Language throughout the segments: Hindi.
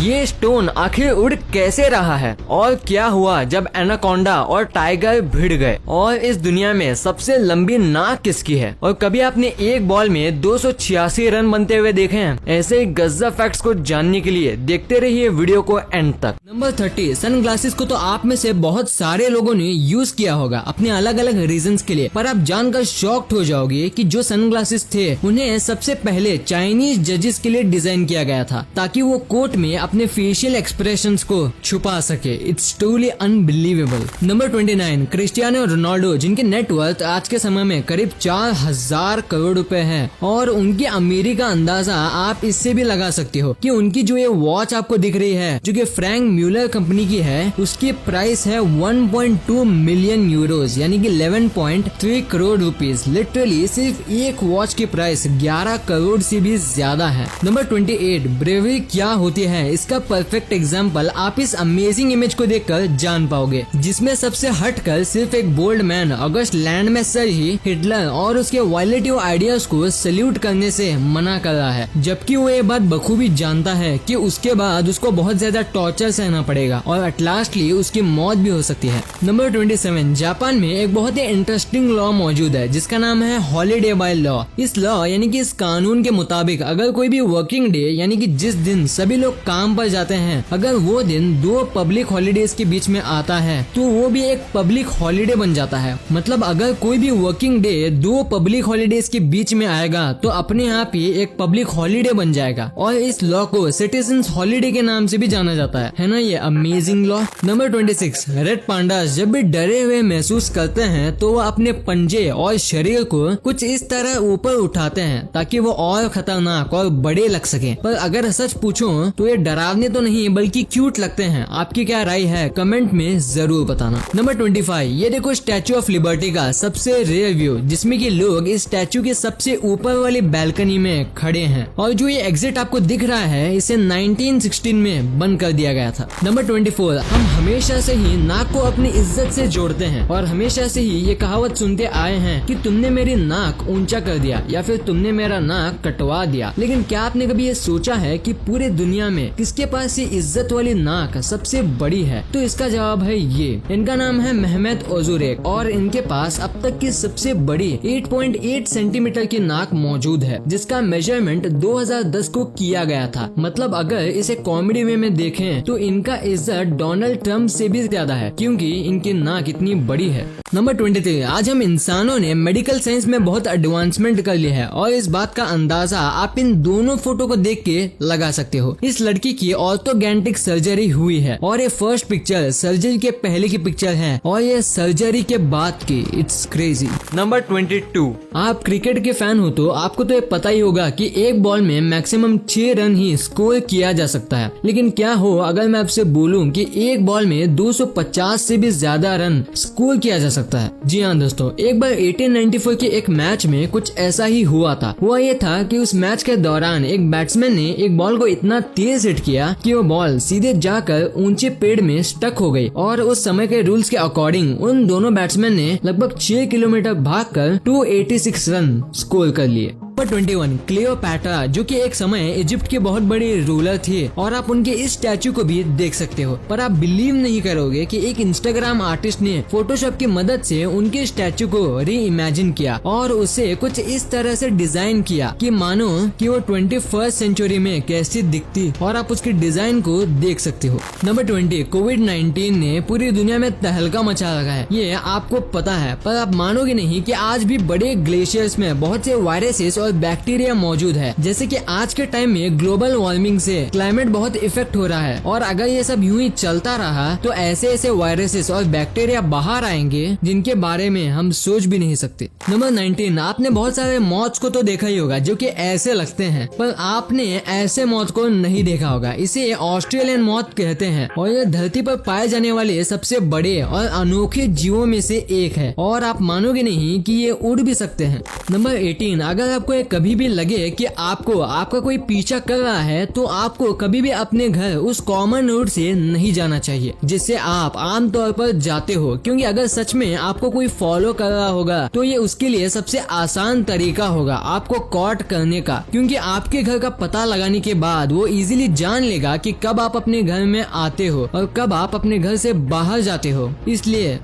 ये स्टोन आखिर उड़ कैसे रहा है और क्या हुआ जब एनाकोंडा और टाइगर भिड़ गए, और इस दुनिया में सबसे लंबी नाक किसकी है, और कभी आपने एक बॉल में 286 रन बनते हुए देखे हैं। ऐसे ही गज़ब फैक्ट्स को जानने के लिए देखते रहिए वीडियो को एंड तक। नंबर 30, सनग्लासेस को तो आप में से बहुत सारे लोगों ने यूज किया होगा अपने अलग अलग रीजंस के लिए, पर आप जानकर शॉक्ड हो जाओगे कि जो सनग्लासेस थे उन्हें सबसे पहले चाइनीज जजेस के लिए डिजाइन किया गया था ताकि वो कोर्ट में अपने फेशियल एक्सप्रेशंस को छुपा सके। It's truly unbelievable. Number 29, Cristiano Ronaldo, जिनके नेटवर्थ आज के समय में करीब 4000 करोड़ रुपए है, और उनकी अमीरी का अंदाजा आप इससे भी लगा सकते हो कि उनकी जो ये वॉच आपको दिख रही है जो कि फ्रैंक म्यूलर कंपनी की है, उसकी प्राइस है 1.2 मिलियन यूरोज यानी कि 11.3 करोड़ रुपीस। लिटरली सिर्फ एक वॉच की प्राइस 11 करोड़ से भी ज्यादा है। नंबर 28, ब्रेवरी क्या होती है इसका परफेक्ट एग्जाम्पल आप इस अमेजिंग इमेज को देखकर जान पाओगे, जिसमें सबसे हटकर सिर्फ एक बोल्ड मैन अगस्त लैंडमेसर ही हिटलर और उसके वायलेटिव आइडियाज को सल्यूट करने से मना कर रहा है, जबकि वो ये बात बखूबी जानता है कि उसके बाद उसको बहुत ज्यादा टॉर्चर सहना पड़ेगा और एट लास्टली उसकी मौत भी हो सकती है। नंबर 27, जापान में एक बहुत ही इंटरेस्टिंग लॉ मौजूद है जिसका नाम है हॉलीडे बाय लॉ। इस लॉ यानी कि इस कानून के मुताबिक अगर कोई भी वर्किंग डे यानी कि जिस दिन सभी लोग काम पर जाते हैं, अगर वो दिन 2 पब्लिक हॉलीडेज के बीच में आता है तो वो भी एक पब्लिक हॉलीडे बन जाता है। मतलब अगर कोई भी वर्किंग डे 2 पब्लिक हॉलीडेज के बीच में आएगा तो अपने आप ही एक पब्लिक हॉलीडे बन जाएगा, और इस लॉ को सिटीजन्स हॉलीडे के नाम से भी जाना जाता है ना ये amazing law. Number 26, red pandas जब भी डरे हुए महसूस करते हैं तो वो अपने पंजे और शरीर को कुछ इस तरह ऊपर उठाते हैं ताकि वो और खतरनाक और बड़े लग सके। पर अगर सच पूछो तो ये डरावने तो नहीं बल्कि क्यूट लगते हैं। आपकी क्या राय है कमेंट में जरूर बताना। नंबर 25, ये देखो स्टैचू ऑफ लिबर्टी का सबसे रेयर व्यू, जिसमें कि लोग इस स्टैचू के सबसे ऊपर वाली बैल्कनी में खड़े हैं, और जो ये एग्जिट आपको दिख रहा है इसे 1916 में बंद कर दिया गया था। नंबर 24, हम हमेशा से ही नाक को अपनी इज्जत से जोड़ते हैं और हमेशा से ही ये कहावत सुनते आए हैं कि तुमने मेरी नाक ऊंचा कर दिया या फिर तुमने मेरा नाक कटवा दिया। लेकिन क्या आपने कभी ये सोचा है कि पूरे दुनिया में किसके पास ये इज्जत वाली नाक सबसे बड़ी है? तो इसका जवाब है ये, इनका नाम है मेहमेद ओजुरेक, और इनके पास अब तक की सबसे बड़ी 8.8 सेंटीमीटर की नाक मौजूद है, जिसका मेजरमेंट 2010 को किया गया था। मतलब अगर इसे कॉमेडी वे में देखें तो इनका इज्जत डोनाल्ड ट्रम्प से भी ज्यादा है, क्योंकि इनकी नाक इतनी बड़ी है। नंबर 23, आज हम इंसानों ने मेडिकल साइंस में बहुत एडवांसमेंट कर ली है, और इस बात का अंदाजा आप इन दोनों फोटो को देख के लगा सकते हो। इस लड़की की ऑर्थोगेंटिक सर्जरी हुई है, और ये फर्स्ट पिक्चर सर्जरी के पहले की पिक्चर है, और ये सर्जरी के बाद की। It's crazy. नंबर 22, आप क्रिकेट के फैन हो तो आपको तो ये पता ही होगा कि एक बॉल में मैक्सिमम 6 रन ही स्कोर किया जा सकता है। लेकिन क्या हो अगर मैं आपसे बोलूं कि एक बॉल में 250 से भी ज्यादा रन स्कोर किया जा सकता है? जी हाँ दोस्तों, एक बार 1894 के एक मैच में कुछ ऐसा ही हुआ था। हुआ ये था कि उस मैच के दौरान एक बैट्समैन ने एक बॉल को इतना तेज हिट किया कि वो बॉल सीधे जाकर ऊंचे पेड़ में स्टक हो गई, और उस समय के रूल्स के अकॉर्डिंग उन दोनों बैट्समैन ने लगभग 6 किलोमीटर भागकर 286 रन स्कोर कर लिए। नंबर 21, क्लियोपैट्रा, जो कि एक समय इजिप्ट की बहुत बड़ी रूलर थी, और आप उनके इस स्टैचू को भी देख सकते हो। पर आप बिलीव नहीं करोगे कि एक इंस्टाग्राम आर्टिस्ट ने फोटोशॉप की मदद से उनके स्टैचू को री इमेजिन किया और उसे कुछ इस तरह से डिजाइन किया कि मानो कि वो 21st सेंचुरी में कैसी दिखती, और आप उसकी डिजाइन को देख सकते हो। नंबर 20, कोविड-19 ने पूरी दुनिया में तहलका मचा रखा है, ये आपको पता है, पर आप मानोगे नहीं कि आज भी बड़े ग्लेशियर्स में बहुत से वायरसेस और बैक्टीरिया मौजूद है। जैसे कि आज के टाइम में ग्लोबल वार्मिंग से क्लाइमेट बहुत इफेक्ट हो रहा है, और अगर ये सब यूं ही चलता रहा तो ऐसे ऐसे वायरसेस और बैक्टीरिया बाहर आएंगे जिनके बारे में हम सोच भी नहीं सकते। नंबर 19, आपने बहुत सारे मौत को तो देखा ही होगा जो कि ऐसे लगते हैं, पर आपने ऐसे मौत को नहीं देखा होगा। इसे ऑस्ट्रेलियन मौत कहते हैं, और ये धरती पर पाए जाने वाले सबसे बड़े और अनोखे जीवों में से एक है, और आप मानोगे नहीं कि ये उड़ भी सकते हैं। नंबर 18, अगर आपको तुम्हें कभी भी लगे कि आपको आपका कोई पीछा कर रहा है तो आपको कभी भी अपने घर उस कॉमन रोड से नहीं जाना चाहिए जिससे आप आमतौर पर जाते हो, क्योंकि अगर सच में आपको कोई फॉलो कर रहा होगा तो ये उसके लिए सबसे आसान तरीका होगा आपको कॉट करने का, क्योंकि आपके घर का पता लगाने के बाद वो इजीली जान लेगा कि कब आप अपने घर में आते हो और कब आप अपने घर से बाहर जाते हो, इसलिए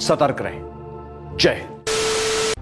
सतर्क रहें। जय।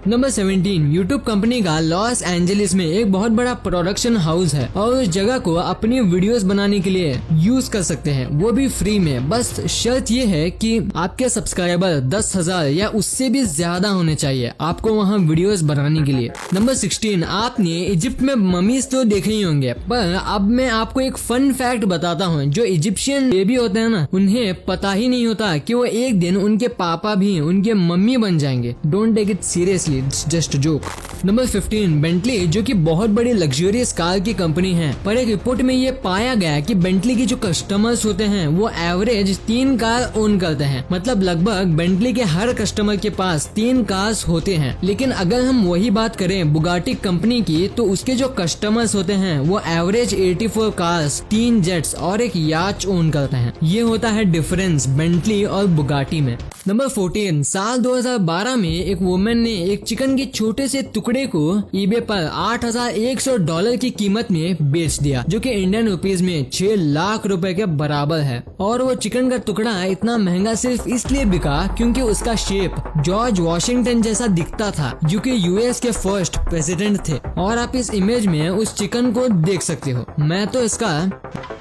नंबर 17, यूट्यूब कंपनी का लॉस एंजलिस में एक बहुत बड़ा प्रोडक्शन हाउस है और उस जगह को अपनी वीडियोस बनाने के लिए यूज कर सकते हैं, वो भी फ्री में। बस शर्त ये है कि आपके सब्सक्राइबर 10,000 या उससे भी ज्यादा होने चाहिए आपको वहाँ वीडियोस बनाने के लिए। नंबर 16, आपने इजिप्ट में ममीज तो देखे ही होंगे, पर अब मैं आपको एक फन फैक्ट बताता हूँ। जो इजिप्शियन बेबी होते हैं ना, उन्हें पता ही नहीं होता कि वो एक दिन उनके पापा भी उनके मम्मी बन जाएंगे। Don't take it seriously, it's just joke. Number 15, Bentley जो कि बहुत बड़ी लग्जरियस कार की कंपनी है, पर एक रिपोर्ट में ये पाया गया कि बेंटली के जो कस्टमर्स होते हैं वो एवरेज 3 कार ओन करते हैं। मतलब लगभग बेंटली के हर कस्टमर के पास 3 कार्स होते हैं। लेकिन अगर हम वही बात करें बुगाटी कंपनी की, तो उसके जो कस्टमर्स होते हैं वो एवरेज 84 कार्स, 3 जेट्स और एक याच ओन करते हैं। ये होता है डिफरेंस बेंटली और बुगाटी में। नंबर 14, साल 2012 में एक वुमेन ने एक चिकन के छोटे से टुकड़े को ईबे पर $8,100 की कीमत में बेच दिया, जो कि इंडियन रुपीज में 6 लाख रुपए के बराबर है। और वो चिकन का टुकड़ा इतना महंगा सिर्फ इसलिए बिका क्योंकि उसका शेप जॉर्ज वॉशिंगटन जैसा दिखता था, जो कि यूएस के फर्स्ट प्रेसिडेंट थे। और आप इस इमेज में उस चिकन को देख सकते हो। मैं तो इसका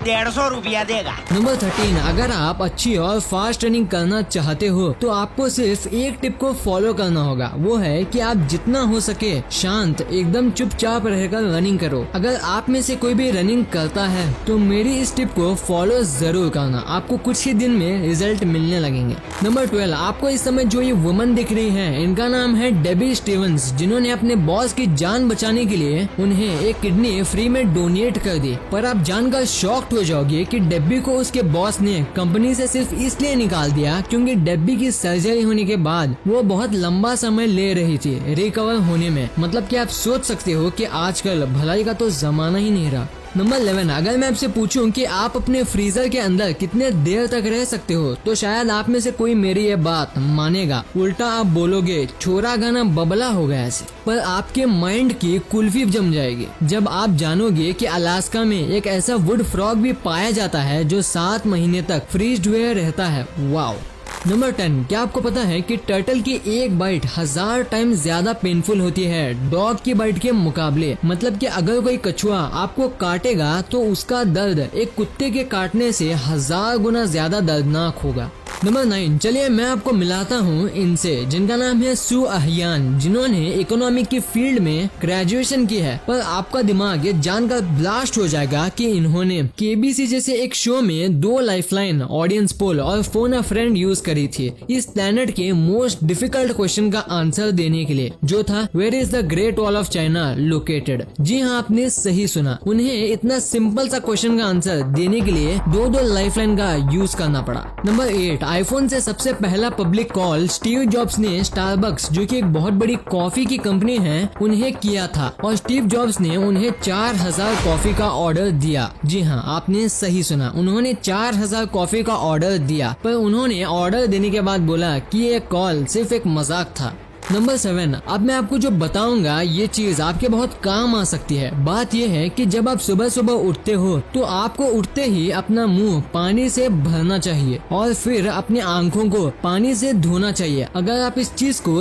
150 रुपया देगा। नंबर 13, अगर आप अच्छी और फास्ट रनिंग करना चाहते हो तो आपको सिर्फ एक टिप को फॉलो करना होगा। वो है कि आप जितना हो सके शांत, एकदम चुपचाप रहकर रनिंग करो। अगर आप में से कोई भी रनिंग करता है तो मेरी इस टिप को फॉलो जरूर करना, आपको कुछ ही दिन में रिजल्ट मिलने लगेंगे। नंबर 12, आपको इस समय जो ये वुमन दिख रही है, इनका नाम है डेबी स्टीवंस, जिन्होंने अपने बॉस की जान बचाने के लिए उन्हें एक किडनी फ्री में डोनेट कर दी। पर आप जानकर शॉक्ड हो जाओगे कि डेब्बी को उसके बॉस ने कंपनी से सिर्फ इसलिए निकाल दिया क्योंकि डेब्बी की सर्जरी होने के बाद वो बहुत लंबा समय ले रही थी रिकवर होने में। मतलब कि आप सोच सकते हो कि आजकल भलाई का तो जमाना ही नहीं रहा। नंबर 11, अगर मैं आपसे पूछूं कि आप अपने फ्रीजर के अंदर कितने देर तक रह सकते हो तो शायद आप में से कोई मेरी ये बात मानेगा। उल्टा आप बोलोगे छोरा गाना बबला हो गया ऐसे। पर आपके माइंड की कुल्फी जम जाएगी जब आप जानोगे कि अलास्का में एक ऐसा वुड फ्रॉग भी पाया जाता है जो 7 महीने तक फ्रीज्ड हुए रहता है। वाओ। नंबर 10, क्या आपको पता है कि टर्टल की एक बाइट 1000 टाइम ज्यादा पेनफुल होती है डॉग की बाइट के मुकाबले। मतलब कि अगर कोई कछुआ आपको काटेगा तो उसका दर्द एक कुत्ते के काटने से 1000 गुना ज्यादा दर्दनाक होगा। नंबर 9, चलिए मैं आपको मिलाता हूँ इनसे, जिनका नाम है सू अहियान, जिन्होंने इकोनॉमिक की फील्ड में ग्रेजुएशन की है। पर आपका दिमाग ये जानकर ब्लास्ट हो जाएगा कि इन्होंने केबीसी जैसे एक शो में 2 लाइफलाइन, ऑडियंस पोल और फोन अ फ्रेंड यूज करी थी इस प्लेनेट के मोस्ट डिफिकल्ट क्वेश्चन का आंसर देने के लिए, जो था where is the great wall of China located. जी हाँ, आपने सही सुना, उन्हें इतना सिंपल सा क्वेश्चन का आंसर देने के लिए 2 लाइफलाइन का यूज करना पड़ा। नंबर 8, आईफोन से सबसे पहला पब्लिक कॉल स्टीव जॉब्स ने स्टारबक्स, जो कि एक बहुत बड़ी कॉफी की कंपनी है, उन्हें किया था और स्टीव जॉब्स ने उन्हें 4000 कॉफी का ऑर्डर दिया। जी हाँ, आपने सही सुना, उन्होंने 4000 कॉफी का ऑर्डर दिया। पर उन्होंने ऑर्डर देने के बाद बोला कि ये कॉल सिर्फ एक मजाक था। नंबर 7, अब मैं आपको जो बताऊंगा ये चीज आपके बहुत काम आ सकती है। बात ये है कि जब आप सुबह सुबह उठते हो तो आपको उठते ही अपना मुंह पानी से भरना चाहिए और फिर अपनी आंखों को पानी से धोना चाहिए। अगर आप इस चीज को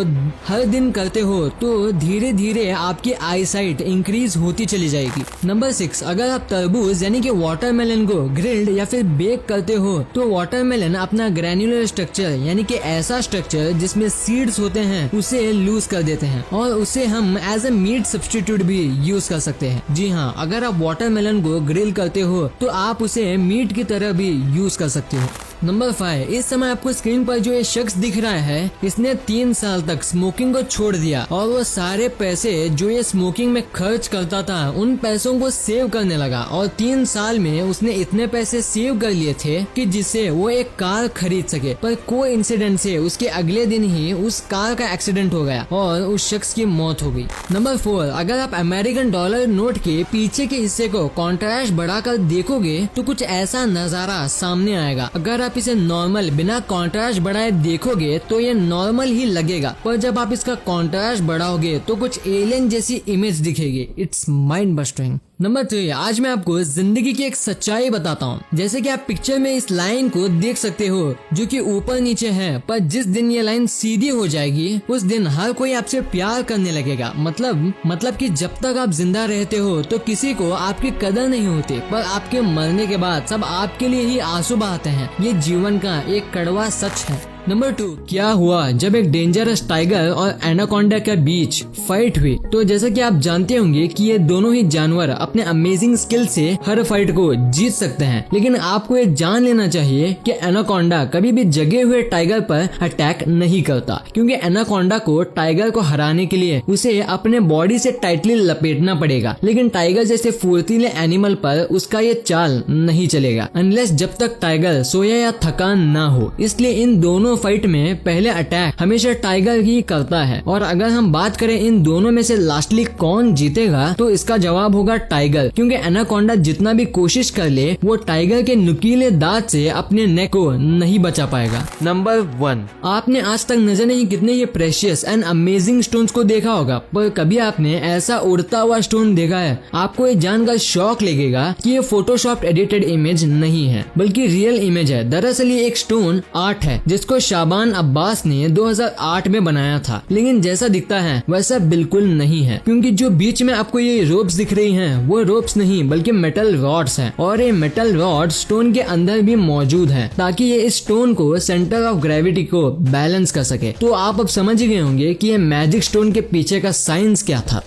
हर दिन करते हो तो धीरे धीरे आपकी आई साइट इंक्रीज होती चली जाएगी। नंबर 6, अगर आप तरबूज यानी कि वाटरमेलन को ग्रिल्ड या फिर बेक करते हो तो वाटरमेलन अपना ग्रैन्युलर स्ट्रक्चर यानी कि ऐसा स्ट्रक्चर जिसमें सीड्स होते हैं उसे लूज कर देते हैं और उसे हम एज ए मीट सब्स्टिट्यूट भी यूज कर सकते हैं। जी हाँ, अगर आप वाटरमेलन को ग्रिल करते हो तो आप उसे मीट की तरह भी यूज कर सकते हो। नंबर 5, इस समय आपको स्क्रीन पर जो ये शख्स दिख रहा है, इसने 3 साल तक स्मोकिंग को छोड़ दिया और वो सारे पैसे जो ये स्मोकिंग में खर्च करता था उन पैसों को सेव करने लगा और 3 साल में उसने इतने पैसे सेव कर लिए थे कि जिससे वो एक कार खरीद सके। पर कोई इंसिडेंट से उसके अगले दिन ही उस कार का एक्सीडेंट हो गया और उस शख्स की मौत हो गई। नंबर 4, अगर आप अमेरिकन डॉलर नोट के पीछे के हिस्से को कॉन्ट्रास्ट बढ़ाकर देखोगे तो कुछ ऐसा नजारा सामने आएगा। अगर आप इसे नॉर्मल बिना कॉन्ट्रास्ट बढ़ाए देखोगे तो ये नॉर्मल ही लगेगा, पर जब आप इसका कॉन्ट्रास्ट बढ़ाओगे तो कुछ एलियन जैसी इमेज दिखेगी। It's mind bursting. नंबर 3, आज मैं आपको जिंदगी की एक सच्चाई बताता हूँ। जैसे कि आप पिक्चर में इस लाइन को देख सकते हो जो कि ऊपर नीचे है, पर जिस दिन ये लाइन सीधी हो जाएगी उस दिन हर कोई आपसे प्यार करने लगेगा। मतलब कि जब तक आप जिंदा रहते हो तो किसी को आपकी कदर नहीं होती, पर आपके मरने के बाद सब आपके लिए ही आंसू बहाते हैं। ये जीवन का एक कड़वा सच है। नंबर 2, क्या हुआ जब एक डेंजरस टाइगर और एनाकोंडा के बीच फाइट हुई। तो जैसा कि आप जानते होंगे कि ये दोनों ही जानवर अपने अमेजिंग स्किल से हर फाइट को जीत सकते हैं, लेकिन आपको ये जान लेना चाहिए कि एनाकोंडा कभी भी जगे हुए टाइगर पर अटैक नहीं करता, क्योंकि एनाकोंडा को टाइगर को हराने के लिए उसे अपने बॉडी से टाइटली लपेटना पड़ेगा, लेकिन टाइगर जैसे फुर्तीले एनिमल पर उसका ये चाल नहीं चलेगा अनलेस जब तक टाइगर सोया या थकान ना हो। इसलिए इन दोनों फाइट में पहले अटैक हमेशा टाइगर ही करता है। और अगर हम बात करें इन दोनों में से लास्टली कौन जीतेगा तो इसका जवाब होगा टाइगर, क्योंकि एनाकोंडा जितना भी कोशिश कर ले वो टाइगर के नुकीले दांत से अपने नेक को नहीं बचा पाएगा। नंबर 1, आपने आज तक न जाने कितने ये प्रेशियस एंड अमेजिंग स्टोन्स को देखा होगा, पर कभी आपने ऐसा उड़ता हुआ स्टोन देखा है? आपको ये जानकर शौक लगेगा कि ये फोटोशॉप एडिटेड इमेज नहीं है बल्कि रियल इमेज है। दरअसल ये एक स्टोन आर्ट है जिसको शाबान अब्बास ने 2008 में बनाया था, लेकिन जैसा दिखता है वैसा बिल्कुल नहीं है, क्योंकि जो बीच में आपको ये रोप्स दिख रही हैं वो रोप्स नहीं बल्कि मेटल रॉड्स हैं, और ये मेटल रॉड स्टोन के अंदर भी मौजूद है ताकि ये इस स्टोन को सेंटर ऑफ ग्रेविटी को बैलेंस कर सके। तो आप अब समझ गए होंगे कि ये मैजिक स्टोन के पीछे का साइंस क्या था।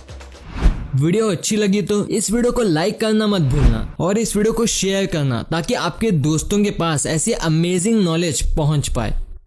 वीडियो अच्छी लगी तो इस वीडियो को लाइक करना मत भूलना और इस वीडियो को शेयर करना ताकि आपके दोस्तों के पास ऐसी अमेजिंग नॉलेज पहुंच पाए।